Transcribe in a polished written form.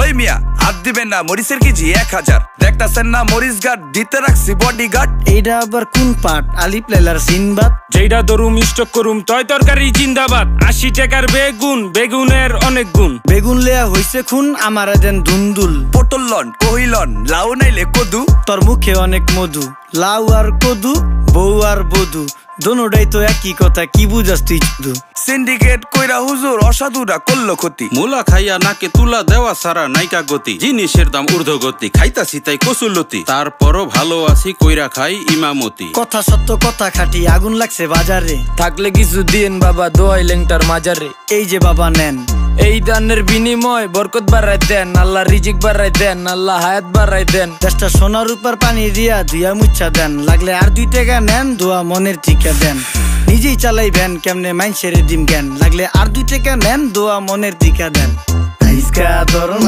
ওই মিয়া হাত দিবেন না, মরিচের কেজি 1000। দেখতাছেন না মরিচ গার্ড দিতে রাখছি বডি গার্ড। এইটা আবার কোন পাট? আলিপ লেলার সিনবাদ। যেইটা ধরুম স্টক করুম তয় তরকারি জিন্দাবাদ। 80 টাকার বেগুন, বেগুনের অনেক গুণ। বেগুন লেয়া হইছে খুন, আমারে দেন ধুন্দুল। পটল লন, কহিলন, লাউ নাইলে কদু। তোর মুখে অনেক মধু, লাউ আর কদু, বউ আর বধু, দোনোটাই তো একই কথা, কি বুঝাস তুই শুধু? সিন্ডিকেট কইরা হুজুর অসাধুরা করলো ক্ষতি। মুলা খাইয়া নাকে তুলা দেওয়া সারা নাইকা গতি। জিনিসের দাম ঊর্ধ্বগতি, খাইতাছি তাই কসুলতি। তারপরও ভালো আছি কইরা খাই ইমামতি। কথা সত্য কথা খাটি, আগুন লাগছে বাজারে। থাকলে কিছু দিন বাবা, দোয়াই লেংটার মাজারে। এই যে বাবা নেন, এই দানের বিনিময় বরকত বাড়াই দেন, আল্লাহ রিজিক বাড়াই দেন, আল্লাহ হায়াত বাড়াই দেন। দেশটা সোনার উপর পানি দিয়া ধুইয়া মুচ্ছা দেন, লাগলে আর 2 টাকা নেন, দোয়া মনের টিকা দেন। নিজেই চালাই ভ্যান, কেমনে মাইনসেরে দিম জ্ঞান, লাগলে আর 2 টাকা নেন, দোয়া মনের টিকা দেন।